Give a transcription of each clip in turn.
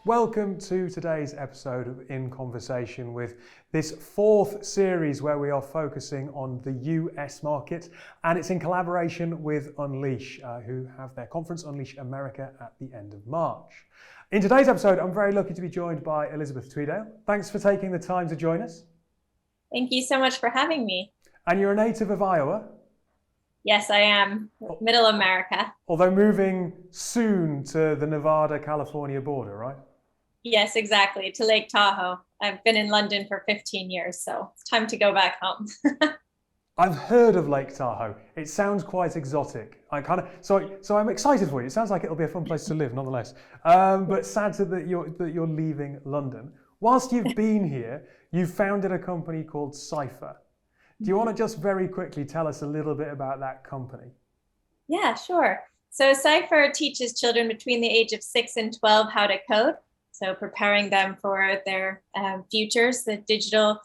Welcome to today's episode of In Conversation, with this fourth series where we are focusing on the US market, and it's in collaboration with Unleash, who have their conference Unleash America at the end of March. In today's episode, I'm very lucky to be joined by Elizabeth Tweedale. Thanks for taking the time to join us. Thank you so much for having me. And you're a native of Iowa? Yes, I am. Middle America. Although moving soon to the Nevada-California border, right? Yes, exactly, to Lake Tahoe. I've been in London for 15 years, so it's time to go back home. I've heard of Lake Tahoe. It sounds quite exotic. So I'm excited for you. It sounds like it'll be a fun place to live, nonetheless. But sad that you're leaving London. Whilst you've been here, you've founded a company called Cipher. Do you want to just very quickly tell us a little bit about that company? Yeah, sure. So Cipher teaches children between the age of 6 and 12 how to code. So preparing them for their futures, the digital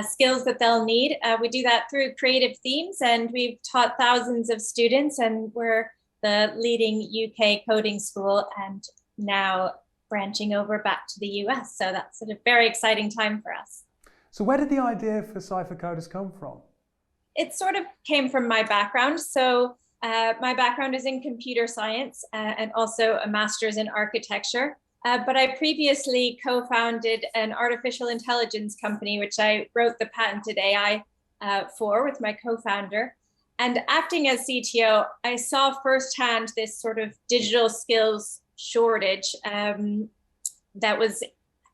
skills that they'll need. We do that through creative themes, and we've taught thousands of students, and we're the leading UK coding school, and now branching over back to the US. So that's a very exciting time for us. So where did the idea for Cypher Coders come from? It sort of came from my background. So my background is in computer science and also a master's in architecture. But I previously co-founded an artificial intelligence company, which I wrote the patented AI for with my co-founder. And acting as CTO, I saw firsthand this sort of digital skills shortage that was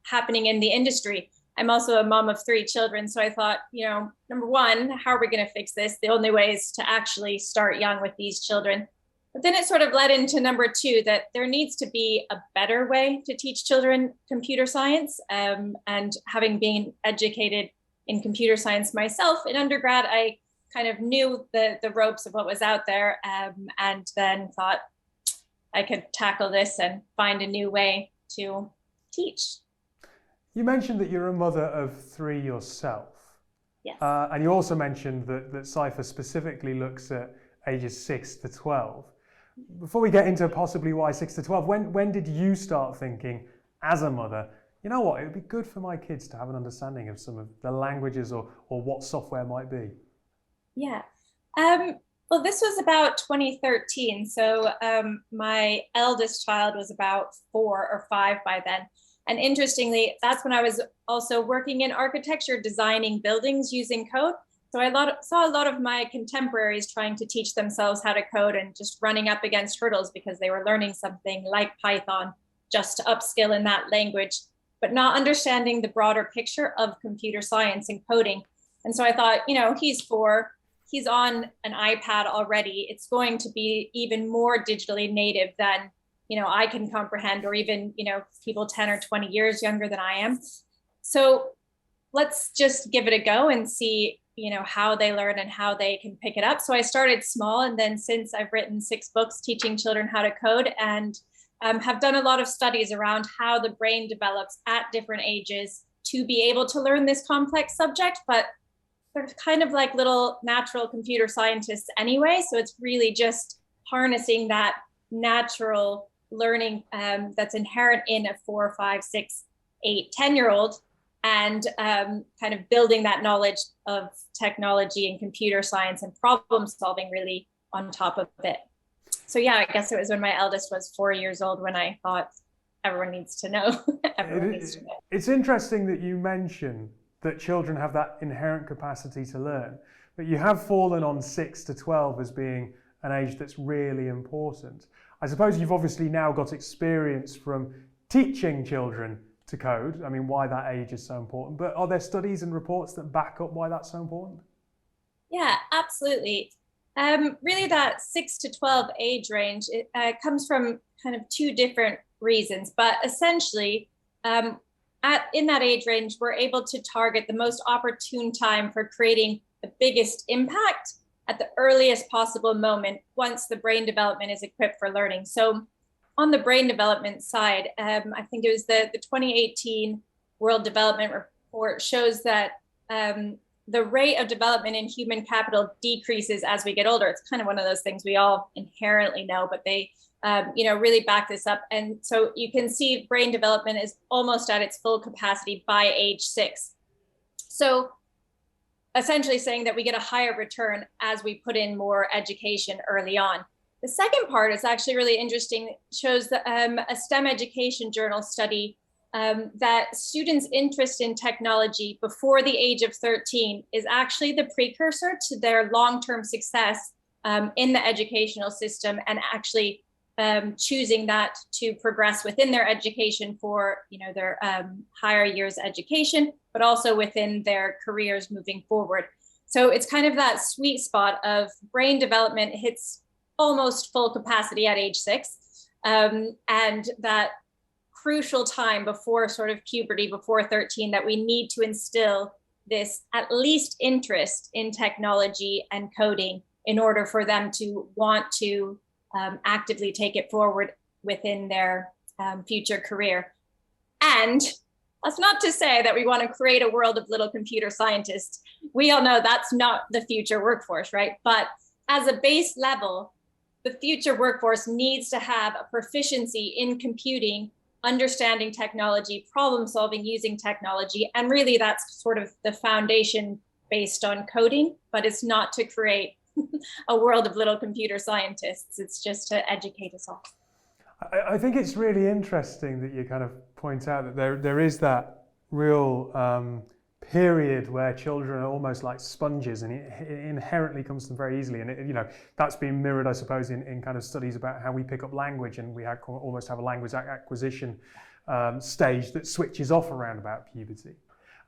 happening in the industry. I'm also a mom of 3 children. So I thought, number one, how are we going to fix this? The only way is to actually start young with these children. But then it sort of led into number 2, that there needs to be a better way to teach children computer science. And having been educated in computer science myself in undergrad, I kind of knew the ropes of what was out there, and then thought I could tackle this and find a new way to teach. You mentioned that you're a mother of 3 yourself. Yes. And you also mentioned that Cipher specifically looks at ages 6 to 12. Before we get into possibly why 6 to 12, when did you start thinking, as a mother, you know what, it would be good for my kids to have an understanding of some of the languages or what software might be? Yeah. Well, this was about 2013. So my eldest child was about 4 or 5 by then. And interestingly, that's when I was also working in architecture, designing buildings using code. So I saw a lot of my contemporaries trying to teach themselves how to code and just running up against hurdles because they were learning something like Python just to upskill in that language, but not understanding the broader picture of computer science and coding. And so I thought, he's 4, he's on an iPad already. It's going to be even more digitally native than, I can comprehend, or even, people 10 or 20 years younger than I am. So let's just give it a go and see how they learn and how they can pick it up. So I started small, and then since I've written 6 books teaching children how to code, and have done a lot of studies around how the brain develops at different ages to be able to learn this complex subject, but they're kind of like little natural computer scientists anyway. So it's really just harnessing that natural learning that's inherent in a 4, 5, 6, 8, 10-year-old, and kind of building that knowledge of technology and computer science and problem solving really on top of it. So yeah, I guess it was when my eldest was 4 years old when I thought everyone needs to know. It's interesting that you mention that children have that inherent capacity to learn, but you have fallen on 6 to 12 as being an age that's really important. I suppose you've obviously now got experience from teaching children to code. I mean, why that age is so important, but are there studies and reports that back up why that's so important? Yeah, absolutely. Really that 6 to 12 age range, it comes from kind of 2 different reasons, but essentially in that age range, we're able to target the most opportune time for creating the biggest impact at the earliest possible moment once the brain development is equipped for learning. So on the brain development side, I think it was the 2018 World Development Report shows that the rate of development in human capital decreases as we get older. It's kind of one of those things we all inherently know, but they really back this up. And so you can see brain development is almost at its full capacity by age 6. So essentially saying that we get a higher return as we put in more education early on. The second part is actually really interesting. It shows that a STEM education journal study that students' interest in technology before the age of 13 is actually the precursor to their long-term success in the educational system, and actually choosing that to progress within their education for their higher years education, but also within their careers moving forward. So it's kind of that sweet spot of brain development hits almost full capacity at age 6, and that crucial time before sort of puberty, before 13, that we need to instill this at least interest in technology and coding in order for them to want to actively take it forward within their future career. And that's not to say that we want to create a world of little computer scientists. We all know that's not the future workforce, right? But as a base level, the future workforce needs to have a proficiency in computing, understanding technology, problem solving using technology. And really that's sort of the foundation based on coding, but it's not to create a world of little computer scientists. It's just to educate us all. I think it's really interesting that you kind of point out that there is that real period where children are almost like sponges, and it inherently comes to them very easily. And that's been mirrored, I suppose, in kind of studies about how we pick up language, and we almost have a language acquisition stage that switches off around about puberty.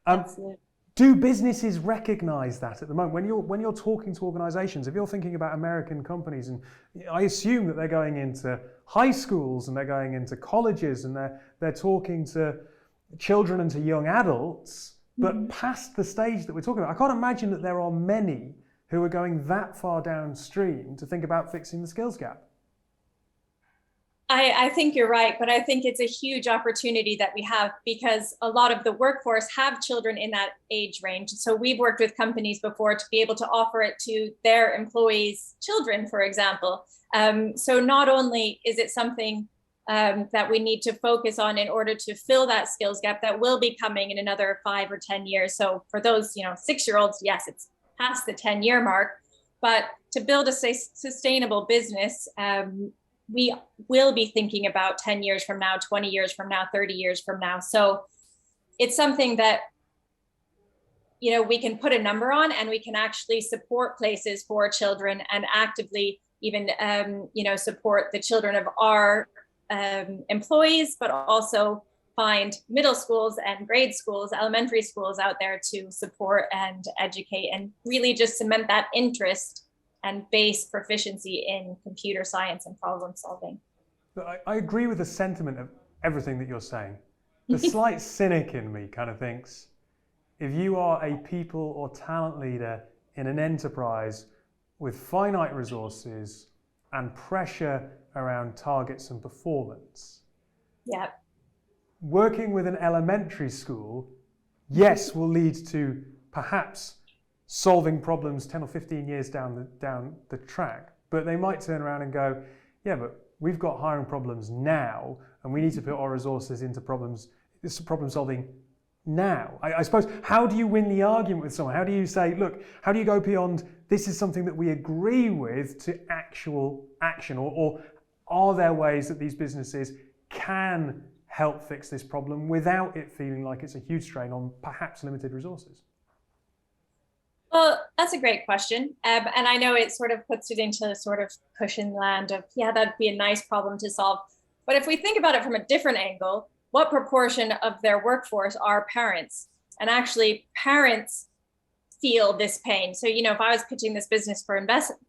Absolutely. Do businesses recognize that at the moment? When you're talking to organizations, if you're thinking about American companies, and I assume that they're going into high schools and they're going into colleges and they're talking to children and to young adults, but past the stage that we're talking about, I can't imagine that there are many who are going that far downstream to think about fixing the skills gap. I think you're right, but I think it's a huge opportunity that we have, because a lot of the workforce have children in that age range. So we've worked with companies before to be able to offer it to their employees' children, for example. So not only is it something that we need to focus on in order to fill that skills gap that will be coming in another 5 or 10 years. So for those 6-year-olds, yes, it's past the 10-year mark, but to build a sustainable business, we will be thinking about 10 years from now, 20 years from now, 30 years from now. So it's something that, we can put a number on, and we can actually support places for children and actively even, support the children of our employees, but also find middle schools and grade schools, elementary schools out there to support and educate, and really just cement that interest and base proficiency in computer science and problem solving. I agree with the sentiment of everything that you're saying. The slight cynic in me kind of thinks, if you are a people or talent leader in an enterprise with finite resources and pressure around targets and performance, working with an elementary school, yes, will lead to perhaps solving problems 10 or 15 years down the track, but they might turn around and go, yeah, but we've got hiring problems now, and we need to put our resources into problem solving now. I suppose, how do you win the argument with someone? How do you say, look, how do you go beyond this is something that we agree with to actual action, or are there ways that these businesses can help fix this problem without it feeling like it's a huge strain on perhaps limited resources? Well, that's a great question. And I know it sort of puts it into sort of cushion land of, yeah, that'd be a nice problem to solve. But if we think about it from a different angle, what proportion of their workforce are parents? And actually, parents feel this pain. So, if I was pitching this business for investment,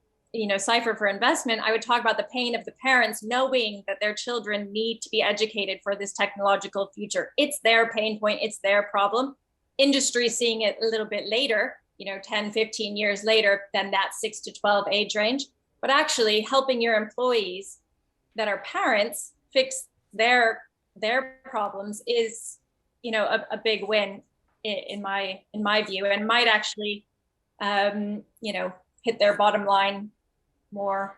Cipher for investment, I would talk about the pain of the parents knowing that their children need to be educated for this technological future. It's their pain point, it's their problem. Industry seeing it a little bit later, 10, 15 years later than that 6 to 12 age range, but actually helping your employees that are parents fix their problems is, a big win. in my view, and might actually, hit their bottom line more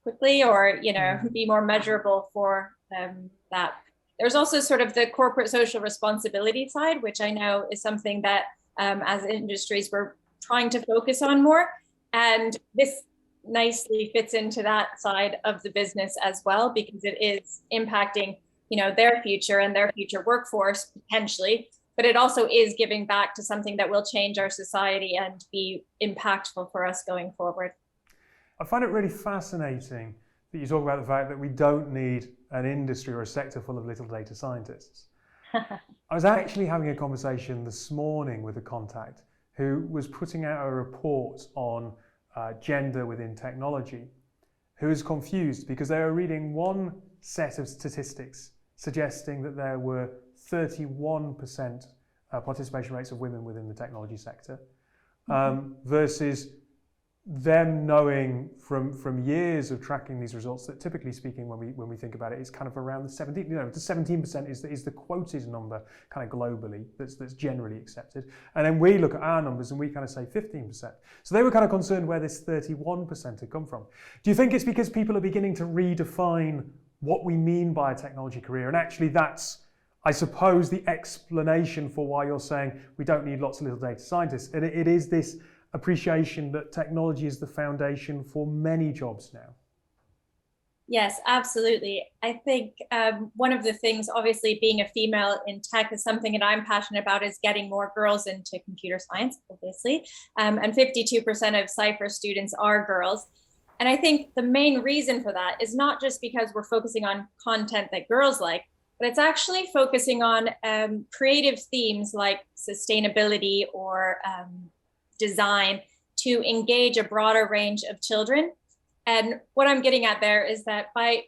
quickly, or be more measurable for that. There's also sort of the corporate social responsibility side, which I know is something that as industries we're trying to focus on more, and this nicely fits into that side of the business as well, because it is impacting their future and their future workforce potentially, but it also is giving back to something that will change our society and be impactful for us going forward. I find it really fascinating that you talk about the fact that we don't need an industry or a sector full of little data scientists. I was actually having a conversation this morning with a contact who was putting out a report on gender within technology, who was confused because they were reading one set of statistics suggesting that there were 31% participation rates of women within the technology sector, versus them knowing from years of tracking these results that, typically speaking, when we think about it, it's kind of around the 17. The 17% is the quoted number kind of globally that's generally accepted, and then we look at our numbers and we kind of say 15%. So they were kind of concerned where this 31% had come from. Do you think it's because people are beginning to redefine what we mean by a technology career, and actually that's, I suppose, the explanation for why you're saying we don't need lots of little data scientists, and it is this appreciation that technology is the foundation for many jobs now? Yes, absolutely. I think one of the things, obviously, being a female in tech is something that I'm passionate about, is getting more girls into computer science, obviously. And 52% of Cipher students are girls. And I think the main reason for that is not just because we're focusing on content that girls like, but it's actually focusing on creative themes like sustainability or design to engage a broader range of children. And what I'm getting at there is that by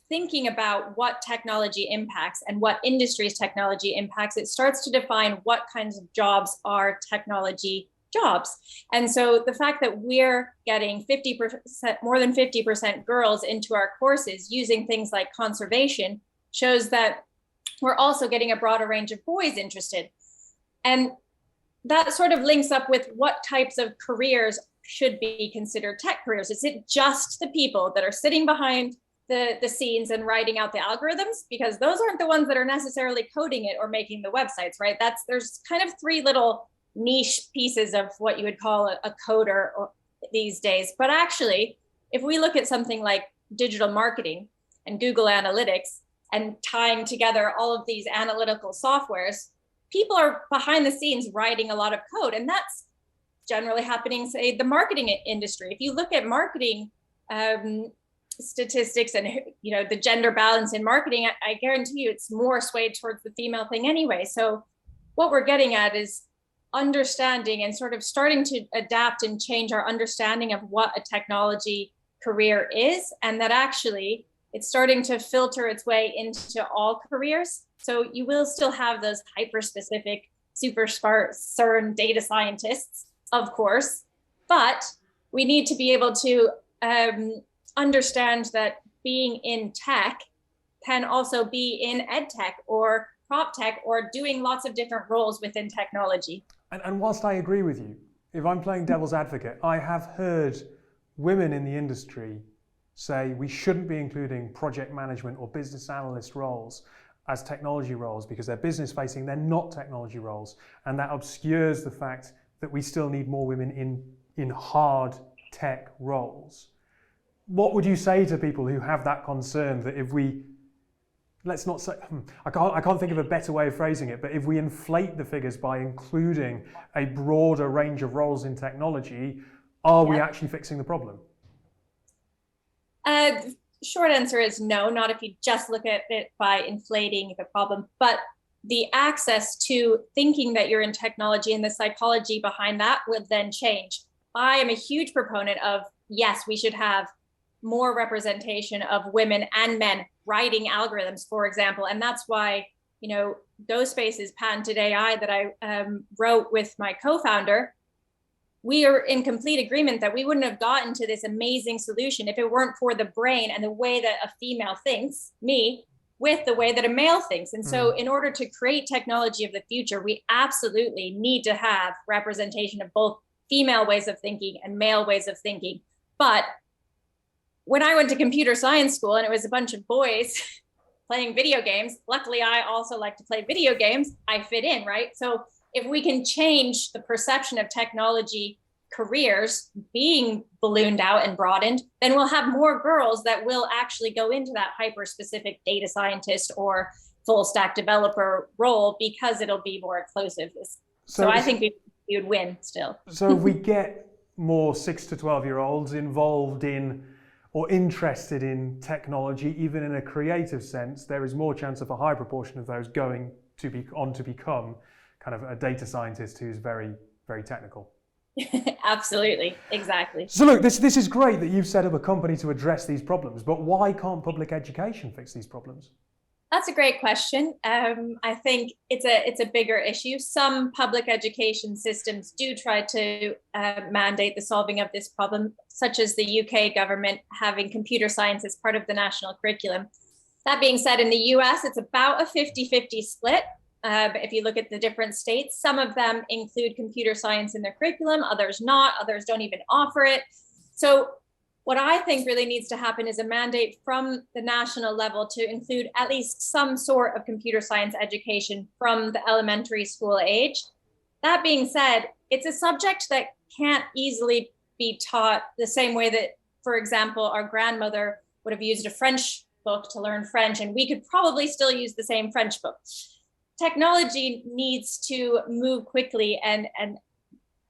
thinking about what technology impacts and what industries technology impacts, it starts to define what kinds of jobs are technology jobs. And so the fact that we're getting 50%, more than 50% girls into our courses using things like conservation shows that we're also getting a broader range of boys interested. And that sort of links up with what types of careers should be considered tech careers. Is it just the people that are sitting behind the scenes and writing out the algorithms? Because those aren't the ones that are necessarily coding it or making the websites, right? There's kind of three little niche pieces of what you would call a coder these days. But actually, if we look at something like digital marketing and Google Analytics and tying together all of these analytical softwares, people are behind the scenes writing a lot of code, and that's generally happening, say, the marketing industry. If you look at marketing statistics and the gender balance in marketing, I guarantee you it's more swayed towards the female thing anyway. So what we're getting at is understanding and sort of starting to adapt and change our understanding of what a technology career is, and that actually it's starting to filter its way into all careers. So you will still have those hyper-specific, super smart CERN data scientists, of course, but we need to be able to understand that being in tech can also be in ed tech or prop tech or doing lots of different roles within technology. And whilst I agree with you, if I'm playing devil's advocate, I have heard women in the industry say we shouldn't be including project management or business analyst roles as technology roles because they're business facing, they're not technology roles. And that obscures the fact that we still need more women in hard tech roles. What would you say to people who have that concern that if we, let's not say, I can't think of a better way of phrasing it, but if we inflate the figures by including a broader range of roles in technology, are we actually fixing the problem? Short answer is no, not if you just look at it by inflating the problem, but the access to thinking that you're in technology and the psychology behind that will then change. I am a huge proponent of, yes, we should have more representation of women and men writing algorithms, for example. And that's why, GoSpace's patented AI that I wrote with my co-founder, we are in complete agreement that we wouldn't have gotten to this amazing solution if it weren't for the brain and the way that a female thinks, me, with the way that a male thinks. And so in order to create technology of the future, we absolutely need to have representation of both female ways of thinking and male ways of thinking. But when I went to computer science school and it was a bunch of boys playing video games, luckily I also like to play video games, I fit in, right? So if we can change the perception of technology careers being ballooned out and broadened, then we'll have more girls that will actually go into that hyper-specific data scientist or full stack developer role because it'll be more inclusive. So I think we would win still. So if we get more 6 to 12-year-olds involved in or interested in technology, even in a creative sense, there is more chance of a high proportion of those going to become kind of a data scientist who's very, very technical. Absolutely, exactly. So look, this is great that you've set up a company to address these problems, but why can't public education fix these problems? That's a great question. I think it's a bigger issue. Some public education systems do try to mandate the solving of this problem, such as the UK government having computer science as part of the national curriculum. That being said, in the US, it's about a 50-50 split. But if you look at the different states, some of them include computer science in their curriculum, others not, others don't even offer it. So what I think really needs to happen is a mandate from the national level to include at least some sort of computer science education from the elementary school age. That being said, it's a subject that can't easily be taught the same way that, for example, our grandmother would have used a French book to learn French, and we could probably still use the same French book. Technology needs to move quickly, and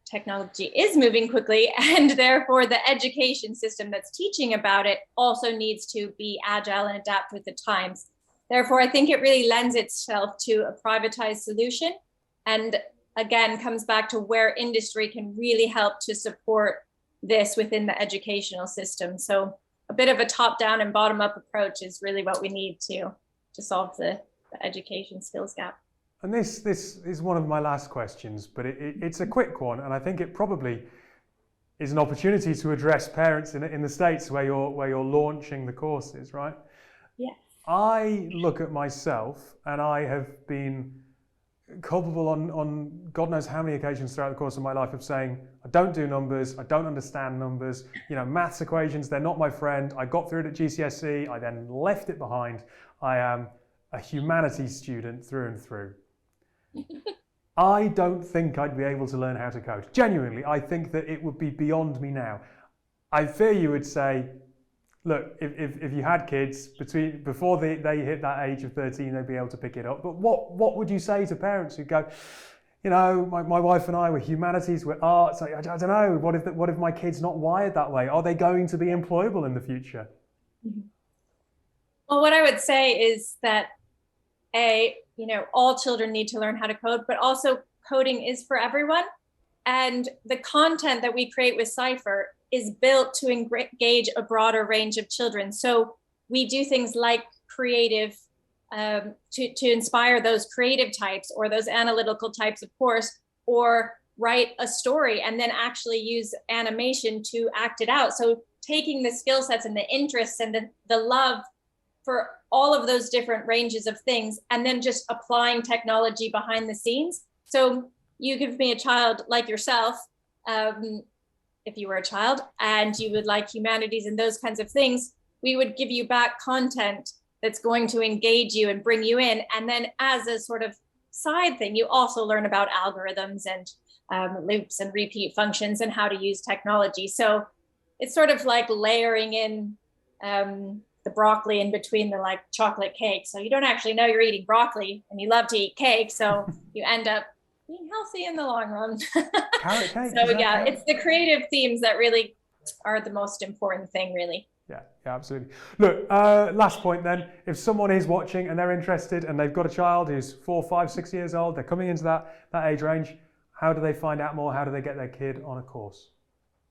technology is moving quickly, and therefore the education system that's teaching about it also needs to be agile and adapt with the times. Therefore, I think it really lends itself to a privatized solution, and again comes back to where industry can really help to support this within the educational system. So a bit of a top-down and bottom-up approach is really what we need to solve the education skills gap. And this is one of my last questions, but it's a quick one, and I think it probably is an opportunity to address parents in the States where you're launching the courses, right? Yes. I look at myself, and I have been culpable on God knows how many occasions throughout the course of my life of saying, I don't do numbers, I don't understand numbers, maths equations, they're not my friend. I got through it at GCSE, I then left it behind. I am a humanities student through and through. I don't think I'd be able to learn how to code. Genuinely, I think that it would be beyond me now. I fear you would say, look, if you had kids before they hit that age of 13, they'd be able to pick it up. But what would you say to parents who go, my wife and I were humanities, we're arts. I don't know. What if my kid's not wired that way? Are they going to be employable in the future? Well, what I would say is that all children need to learn how to code, but also coding is for everyone. And the content that we create with Cipher is built to engage a broader range of children. So we do things like creative, to inspire those creative types or those analytical types, of course, or write a story and then actually use animation to act it out. So taking the skill sets and the interests and the love for all of those different ranges of things, and then just applying technology behind the scenes. So you give me a child like yourself, if you were a child, and you would like humanities and those kinds of things, we would give you back content that's going to engage you and bring you in. And then as a sort of side thing, you also learn about algorithms and loops and repeat functions and how to use technology. So it's sort of like layering in the broccoli in between the chocolate cake. So you don't actually know you're eating broccoli and you love to eat cake. So you end up being healthy in the long run. Carrot cake. So yeah, it's the creative themes that really are the most important thing, really. Yeah, absolutely. Look, last point then. If someone is watching and they're interested and they've got a child who's 4, 5, 6 years old, they're coming into that age range, how do they find out more? How do they get their kid on a course?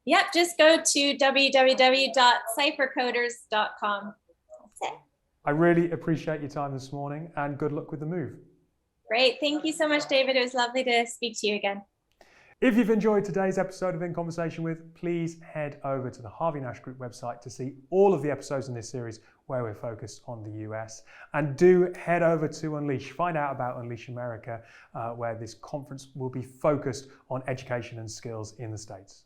Yep, just go to www.cyphercoders.com. That's it. I really appreciate your time this morning and good luck with the move. Great. Thank you so much, David. It was lovely to speak to you again. If you've enjoyed today's episode of In Conversation With, please head over to the Harvey Nash Group website to see all of the episodes in this series where we're focused on the US. And do head over to Unleash, find out about Unleash America, where this conference will be focused on education and skills in the States.